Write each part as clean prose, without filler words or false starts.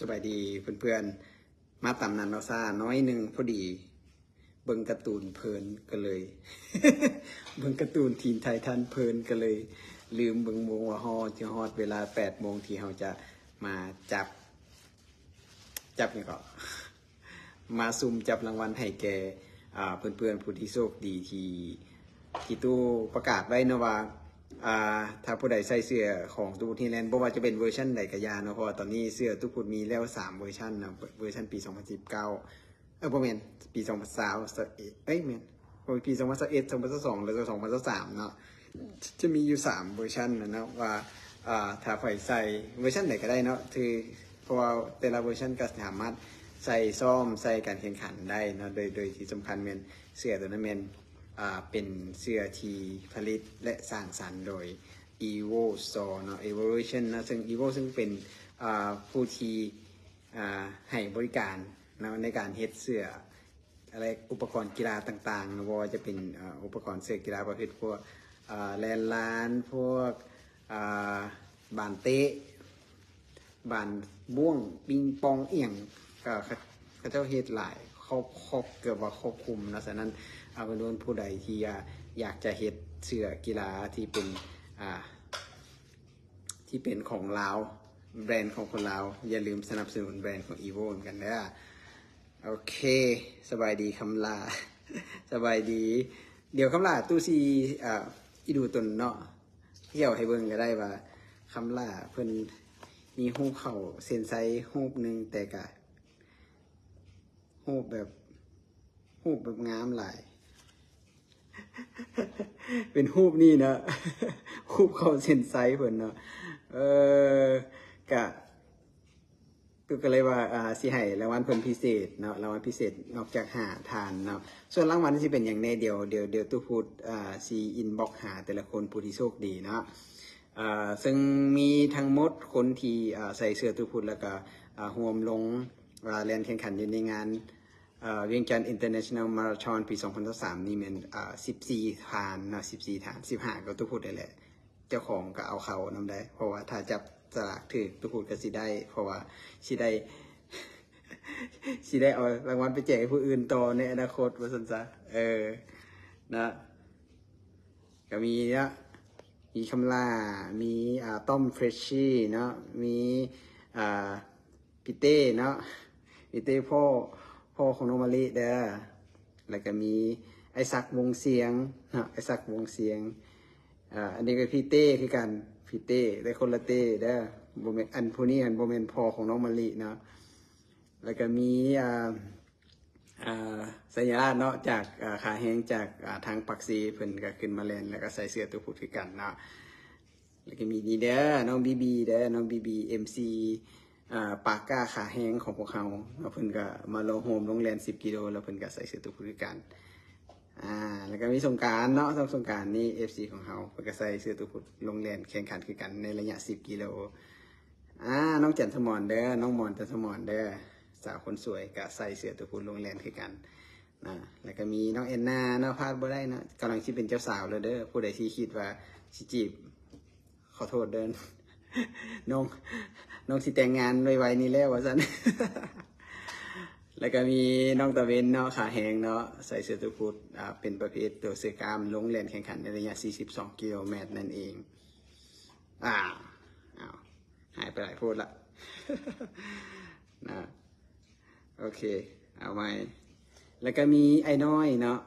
สบายดีเพื่อนๆมาตำนานเราซ่าน้อยหนึ่งพอดีเบิ่งการ์ตูนเพลินก็เลย เบิ่งการ์ตูนทีนไททันเพลินก็เลย ลืมเบิ่งโมงว่าฮอที่ฮอดเวลา8 โมงที่เราจะมาจับนี่ก็ มาซุ่มจับรางวัลให้แกเพื่อนๆผู้ที่โชคดีที่ตู้ประกาศไว้นะว่าถ้าผู้ใดใส่เสื้อของตู้ที่แลนด์บ่ว่าจะเป็นเวอร์ชันใดก็ยาเนาะเพราะว่าตอนนี้เสื้อทุกคนมีแล้ว3เวอร์ชันนะเวอร์ชันปี2019บ่แม่นปี2020แม่นปี2021 2022แล้วก็2023เนาะจะมีอยู่3เวอร์ชันนะว่าถ้าใครใส่เวอร์ชันไหนก็ได้เนาะคือเพราะว่าแต่ละเวอร์ชันก็สามารถใส่ซ่อมใส่การแข่งขันได้นะโดยที่สำคัญเป็นเสื้อตัวนั้นเป็นเสื้อที่ผลิตและสร้างสรรค์โดย Evo Store เนาะ Evolution นะซึ่ง Evo ซึ่งเป็นผู้ที่ให้บริการนะในการเฮ็ดเสื้ออะไรอุปกรณ์กีฬาต่างๆนะว่าจะเป็นอุปกรณ์เสื้อกีฬาประเภทพวกแลนลานพวกบานเตะบานบ้วงปิงปองเอียงก็เขาเจ้าเฮ็ดหลายครบเกือบว่าครอบคลุมนะฉะนั้นเอาเป็นว่าผู้ใดที่อยากจะเฮ็ดเสื้อกีฬาที่เป็นของลาวแบรนด์ของคนลาวอย่าลืมสนับสนุนแบรนด์ของ Evo เหมือนกันนะโอเคสบายดีคำลา สบายดีเดี๋ยวคำลาตู้ซีอีดูตนเนาะเที่ยวให้เบิ่งก็ได้ว่าคำลาเพิ่นมีรูปเข่าเส้นไซรูปหนึ่งแต่กะรูปแบบงามหลาย เป็นรูปนี่นะรูปเข่าเส้นไซเพิ่นเนาะกะตุก็เลยว่าสิให้รางวัลเพิ่นพิเศษเนาะรางวัลพิเศษนอกจากหาทานเนาะส่วนรางวัลที่เป็นอย่างแน่เดียวตู้พูดซีอินบ็อกหาแต่ละคนผู้ที่โชคดีเนาะซึ่งมีทั้งหมดคนที่ใส่เสื้อตู้พูดแล้วก็ร่วมลงแล่นแข่งขันอยู่ในงานเวียงจันทร์ International Marathon ปี2023นี่มัน14 ฐานนะ14 ฐาน15ก็ตู้พูดได้แหละเจ้าของก็เอาเขานำได้เพราะว่าถ้าจับสลากถือตู้พูดก็สิได้เพราะว่าสิได้เอารางวัลไปแจกให้ผู้อื่นต่อในอนาคตว่าซั่นซะนะก็มีนะมีคำล่ามีต้อมเฟรชชี่เนาะมีพี่เต้เนาะพี่เต้พ่อของน้องมะลิเด้อแล้วก็มีไอซักวงเสียงเนาะไอซักวงเสียงอันนี้ก็พี่เต้คือกันพี่เต้ได้คนละเต้เด้อบ่แม่นอันผู้นี้บ่แม่นพ่อของน้องมะลิเนาะแล้วก็มีสัญลักษณ์เนาะจากขาแห้งจากทางปักซีเพิ่นก็ขึ้นมาแลนแล้วก็ใส่เสื้อตัวผู้คือกันเนาะแล้วก็มีนี่เด้อน้องบีเด้อน้องบี MC ปากก้าขาแห้งของพวกเขาเพิ่นก็มาลงโฮมลงแลน10 กิโลแล้วเพิ่นก็ใส่เสื้อตัวผู้คือกันแล้วก็มีสงกรานต์เนาะสงกรานต์นี่ FC ของเขาเพิ่นก็ใส่เสื้อตัวผู้ลงแลนแข่งขันคือกันในระยะ10 กิโลน้องจันทมรเด้อน้องมอนจันทมรเด้อสาวคนสวยก็ใส่เสื้อตัวผู้ลงแลนคือกันนะแล้วก็มีน้องแอนนาเนาะพลาดบ่ได้นะกำลังสิเป็นเจ้าสาวแล้วเด้อผู้ใดที่คิดว่าสิจีบขอโทษเด้อ น้องสิแต่งงานไวๆนี้แล้วว่าซั่น แล้วก็มีน้องตะเวนเนาะขาแหงเนาะใส่เสื้อตัวผู้เป็นประเภทตัวเสื้อกล้ามลงแล่นแข่งขันในระยะ42 กิโลเมตรนั่นเองหายไปหลายพูดละ นะโอเคเอาไว้แล้วก็มีไอ้น้อยเนาะ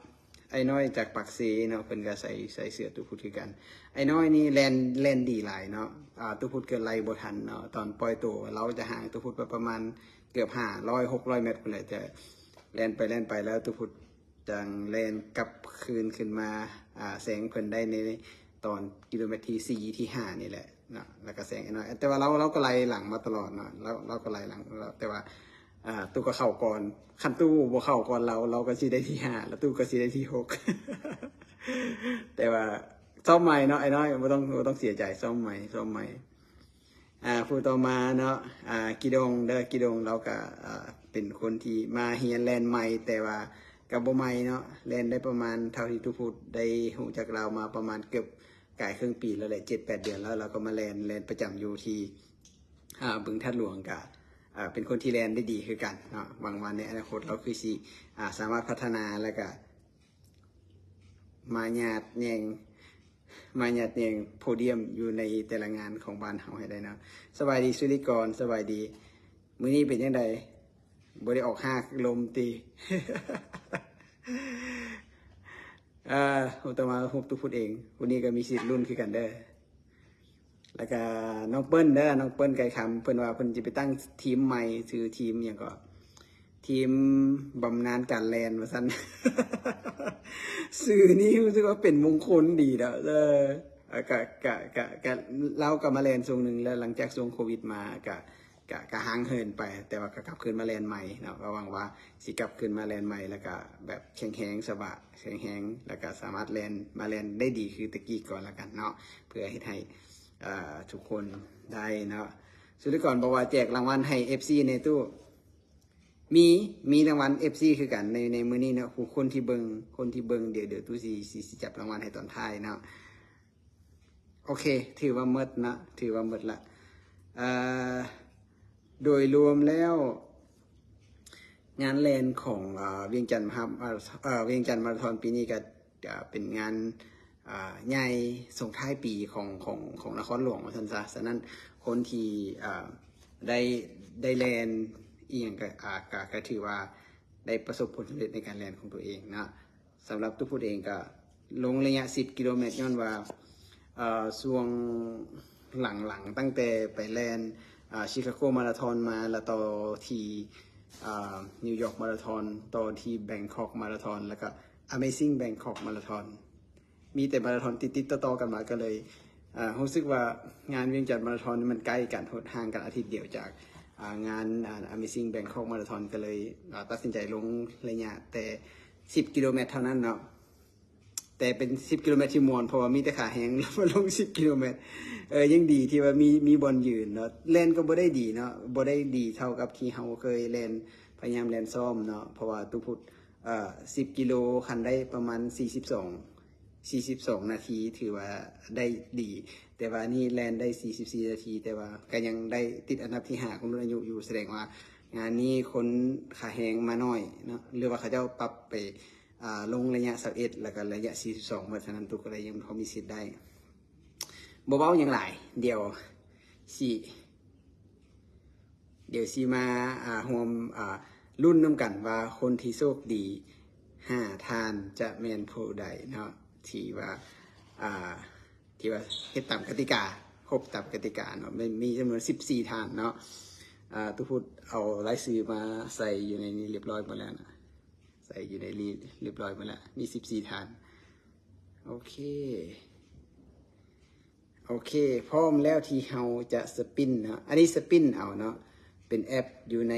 ไอ้น้อยจากปักเซเนาะเพิ่นก็ใส่เสื้อตัวผู้คือกันไอ้น้อยนี่แลนดีหลายเนาะตัวผู้เกิดไล่บ่ทันเนาะตอนปล่อยตัวเราจะห่างตัวผู้ไปประมาณเกือบ500-600 เมตรพุ่นแหละจะแล่นไปแล้วตัวผู้จังแล่นกลับคืนขึ้นมาแสงเพิ่นได้ในตอนกิโลเมตรที่4ที่5นี่แหละเนาะแล้วก็แสงไอ้น้อยแต่ว่าเราก็ไล่หลังมาตลอดเนาะเราก็ไล่หลังแต่ว่าตู้ก็เข้าก่อนคันตู้บ่เข้าก่อนเราก็สิได้ที่5แล้วตู้ก็สิได้ที่6 แต่ว่าซ่อมใหม่เนาะไอ้น้อยบ่ต้องเสียใจซ่อมใหม่ผู้ต่อมาเนาะกิดงเด้อกิดงเราก็เป็นคนที่มาเฮียนแลนด์ใหม่แต่ว่าก็บ่ใหม่เนาะแลนด์ได้ประมาณเท่าที่ทุกผู้ได้รู้จักเรามาประมาณเกือบกายครึ่งปีแล้วแหละ 7-8 เดือนแล้วเราก็มาแลนด์ประจำอยู่ที่บึงทัดหลวงกะ เป็นคนที่แลนได้ดีคือกันเนาะหวังว่าในอนาคตเราคือสิสามารถพัฒนาแล้วก็มาหยาดแยงโพเดียมอยู่ในแต่ละงานของบ้านเฮาให้ได้เนาะสบายดีสุริกรสบายดีมื้อนี้เป็นยังไงบ่ได้ออกหากลมตี ผมต้องมาฮุบตุกพูดเองวันนี้ก็มีสิทธิ์รุ่นคือกันเด้อแล้วก็น้องเปิ้ลเด้อน้องเปิ้ลไก่คำเพิ่นว่าเพิ่นจะไปตั้งทีมใหม่ชื่อทีมอย่างก็ทีมบำนาญการแลนว่าซั่น สื่อนี้รู้สึกว่าเป็นมงคลดีเด้อกะเรากับมาแลนช่วงหนึ่งแล้วหลังจากช่วงโควิดมากะห่างเหินไปแต่ว่าก็กลับคืนมาแลนใหม่เนาะก็หวังว่าสิกลับคืนมาแลนใหม่แล้วก็แบบแข็งแรงสบายแข็งแรงแล้วก็สามารถแลนมาแลนได้ดีคือตะกี้ก่อนละกันเนาะเพื่อให้ทุกคนได้เนาะสุดก่อนบอกว่าแจกรางวัลให้ FC ในตู้มีรางวัล FC คือกันในมื้อนี้เนาะคนที่เบิ่งเดี๋ยวตู้สิจับรางวัลให้ตอนท้ายเนาะโอเคถือว่าหมดนะถือว่าหมดละโดยรวมแล้วงานแลนของเวียงจันทร์ครับเวียงจันทร์มาราธอนปีนี้ก็เป็นงานใหญ่ส่งท้ายปีของนครหลวงว่าซั่นซะฉะนั้นคนที่ได้แลนอีหยังก็ถือว่าได้ประสบผลสำเร็จในการแลนของตัวเองนะสำหรับทุกผู้เองก็ลงระยะ10 กิโลเมตรย้อนว่าช่วงหลังตั้งแต่ไปแลนชิคาโกมาราธอนมาแล้วต่อที่นิวยอร์กมาราธอนต่อที่แบงคอกมาราธอนแล้วก็ Amazing Bangkok มาราธอนมีแต่มาราธอนติดต่อกันมาก็เลยรู้สึกว่างานเวียงจันทร์มาราธอนมันใกล้กันห่างกันอาทิตย์เดียวจากงาน Amazing Bangkok มาราธอนก็เลยตัดสินใจลงระยะแต่10 กิโลเมตรเท่านั้นเนาะแต่เป็น10 กิโลเมตรที่มวนเพราะว่ามีแต่ขาแห้งแล้วมาลง10 กิโลเมตรยังดีที่ว่ามีบอลยืนเนาะแล่นก็บ่ได้ดีเนาะบ่ได้ดีเท่ากับที่เฮาเคยแล่นพยายามแล่นซ้อมเนาะเพราะว่าตุพุทธ10 กิโลคันได้ประมาณ42 นาทีถือว่าได้ดีแต่ว่านี่แล่นได้44 นาทีแต่ว่าก็ยังได้ติดอันดับที่5ของรุ่นอายุอยู่แสดงว่างานนี้คนขาแห้งมาน้อยเนาะหรือว่าเขาเจ้าปรับไปลงระยะ21แล้วก็ระยะ42เพราะฉะนั้นทุกอะไรยังพอมีสิทธิ์ได้บ่เบาอย่างหลายเดี๋ยวสิมาร่วมรุ่นน้ำกันว่าคนที่โชคดี5 ท่านจะแม่นผู้ใดเนาะที่ว่าเฮ็ดตามกติกาครบตามกติกาเนาะมีจำนวน14 ท่านเนาะทุกพูดเอารายชื่อมาใส่อยู่ในนี้เรียบร้อยหมดแล้วนะใส่อยู่ในรีเรียบร้อยหมดแล้วมี14 ท่านโอเคพร้อมแล้วที่เราจะสปินเนาะอันนี้สปินเอาเนาะเป็นแอปอยู่ใน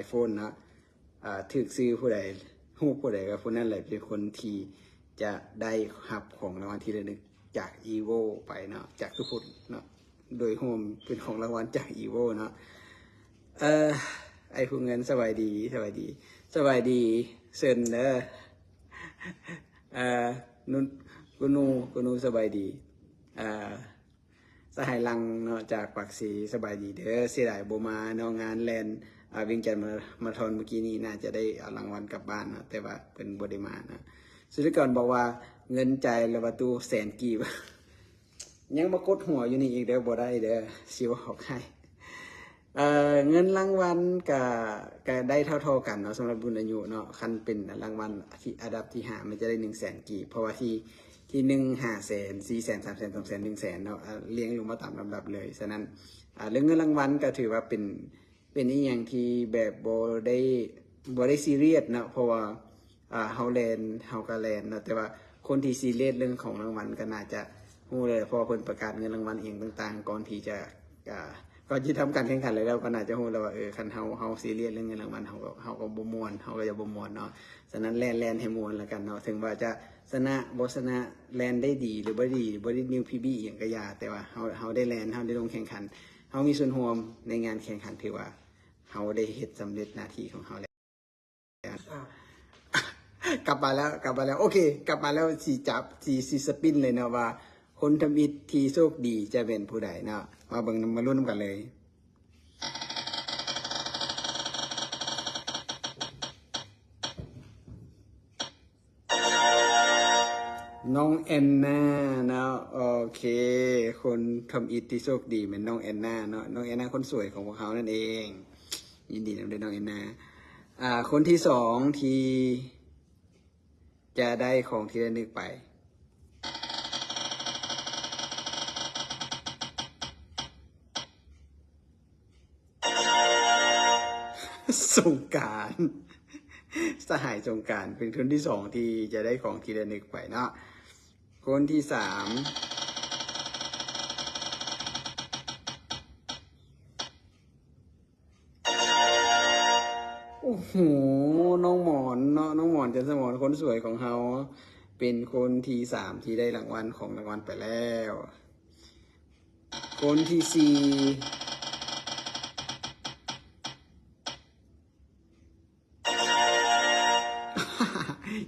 iPhone เนาะถึกซื้อผู้ใดฮู้ผู้ใดก็ผู้นั้นแหละเป็นคนที่จะได้รับของรางวัลที่ระลึกจาก Evo ไปเนาะจากทุกคนเนาะโดยโฮมเป็นของรางวัลจาก Evo เนาะไอ้ผู้เงินสบายดีเซินเด้อนุ่นกุนูสบายดีสหายลังเนาะจากปากสีสบายดีเด้อเสียดายโบมาเนาะงานแลนเวียงจันทร์มาทอนเมื่อกี้นี้น่าจะได้เอารางวัลกลับบ้านเนาะแต่ว่าเป็นบ่ได้มานะสุดก่อนบอกว่าเงินใจละประตู100,000 กีบ ยังมากดหัวอยู่นี่อีกเด้อบ่ได้เด้อสิบอกให้เงินรางวัลก็ได้เท่ากันเนาะสำหรับบุญอายุเนาะคันเป็นรางวัลที่อันดับที่5มันจะได้100,000 กีบเพราะว่าที่1 500,000 400,000 300,000 200,000 100,000เนาะเรียงลงมาตามลำดับเลยฉะนั้นเรื่องเงินรางวัลก็ถือว่าเป็นอีหยังที่แบบบ่ได้ซีเรียสเนาะเพราะว่าเฮาก็แลนเนาะแต่ว่าคนที่ซีเรียสเรื่องของรางวัลก็น่าจะฮู้เลยเพราะเพิ่นประกาศเงินรางวัลเองต่างๆก่อนที่จะก่อนที่ทำการแข่งขันเลยแล้วก็น่าจะฮู้แล้วว่าคันเฮาซีเรียสเรื่องเงินรางวัลเฮาก็บ่ม่วนเฮาก็จะบ่ม่วนเนาะฉะนั้นแลนให้ม่วนแล้วกันเนาะถึงว่าจะชนะบ่ชนะแลนได้ดีหรือบ่ได้นิว PB อีหยังก็อย่าแต่ว่าเฮาได้แลนเฮาได้ลงแข่งขันเฮามีส่วนร่วมในงานแข่งขันถือว่าเฮาได้เฮ็ดสำเร็จหน้าที่ของเฮาแล้วกลับมาแล้วโอเคกลับมาแล้วสิสปินเลยเนาะว่าคนทำอิฐที่โชคดีจะเป็นผู้ใดเนาะมาเบิ่งมาลุ้นกันเลย น้องแอนนาเนาะโอเคคนทำอิฐที่โชคดีเป็นน้องแอนนาเนาะน้องแอนนาคนสวยของพวกเขานั่นเองยินดีนำด้วยน้องแอนนาคนที่สองที่จะได้ของที่ระลึกไป สงกรานต์สหายสงกรานต์เป็นคนที่สองที่จะได้ของที่ระลึกไปเนาะคนที่สามโอ้โหน้องหมอนเนาะน้องหมอนจันสมรคนสวยของเราเป็นคนที่สามที่ได้รางวัลของรางวัลไปแล้ว คนที่สี่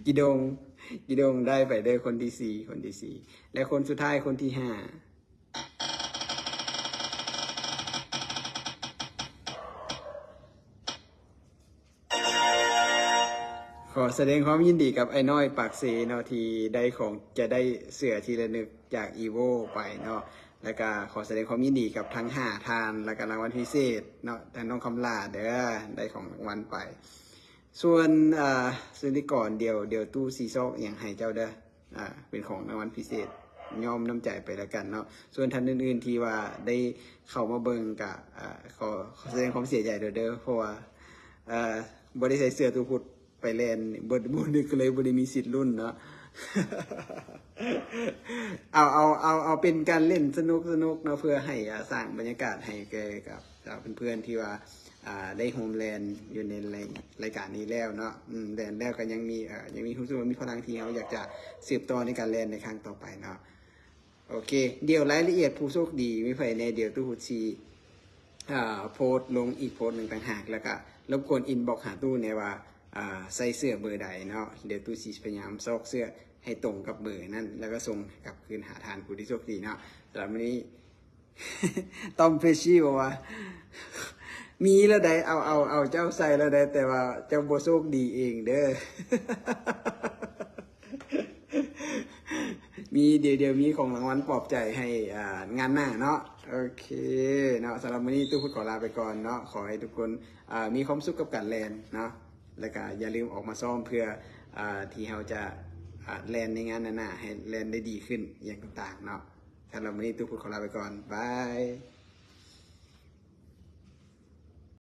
กิดงกิดงได้ไปได้คนที่สี่คนที่สี่และคนสุดท้ายคนที่ห้าขอแสดงความยินดีกับไอ้น้อยปากเซเนาะที่ได้ของจะได้เสื้อที่ระลึกจากอีโวไปเนาะแล้วก็ขอแสดงความยินดีกับทั้งห้าทานแล้วก็รางวัลพิเศษเนาะแต่น้องคำลาเด้อได้ของรางวัลไป ส่วนซื้อที่ก่อนเดี๋ยวตู้ซีซอกอย่างให้เจ้าเด้อเป็นของรางวัลพิเศษยอมน้ำใจไปแล้วกันเนาะส่วนท่านอื่นๆที่ว่าได้เข้ามาเบิ่งกับขอแสดงความเสียใจเด้อเพราะว่าบ่ได้ใส่เสื้อตู้พุดไปแลนบ่นึกเลยบ่ได้มีสิทธิ์รุ่นเนาะ เอาเป็นการเล่นสนุกเนาะเพื่อให้สร้างบรรยากาศให้แก่กับเพื่อนๆที่ว่าได้โฮมแลนด์อยู่ในรายการนี้แล้วเนาะแลนด์แล้วก็ยังมีรู้สึกว่ามีพลังที่เราอยากจะสืบต่อในการแลนด์ในครั้งต่อไปเนาะโอเคเดี๋ยวรายละเอียดผู้โชคดีไม่ไผในเดี๋ยวตู้หุดชีโพสต์ลงอีกโพสต์หนึ่งต่างหากแล้วก็รบกวนอินบอกหาตู้เนี่ยว่าใส่เสื้อเบอร์ใดเนาะเดี๋ยวตู้ชีพยายามซอกเสื้อให้ตรงกับเบอร์นั่นแล้วก็ส่งกลับคืนหาทานผู้ที่โชคดีเนาะสำหรับวันนี้ ต้อมเฟชชี่บอกว่า มีแล้วได้เอาเจ้าใส่แล้วได้แต่ว่าเจ้าโบโชคดีเองเด้อ มีเดี๋ยวมีของรางวัลปลอบใจให้งานหน้าเนาะโอเคเนาะสำหรับวันนี้ตู้พูดขอลาไปก่อนเนาะขอให้ทุกคนมีความสุขกับการแลนเนาะแล้วก็อย่าลืมออกมาซ้อมเพื่อที่เราจะแลนในงานหน้าให้แลนได้ดีขึ้นอย่างต่างๆเนาะสำหรับวันนี้ตู้พูดขอลาไปก่อนบาย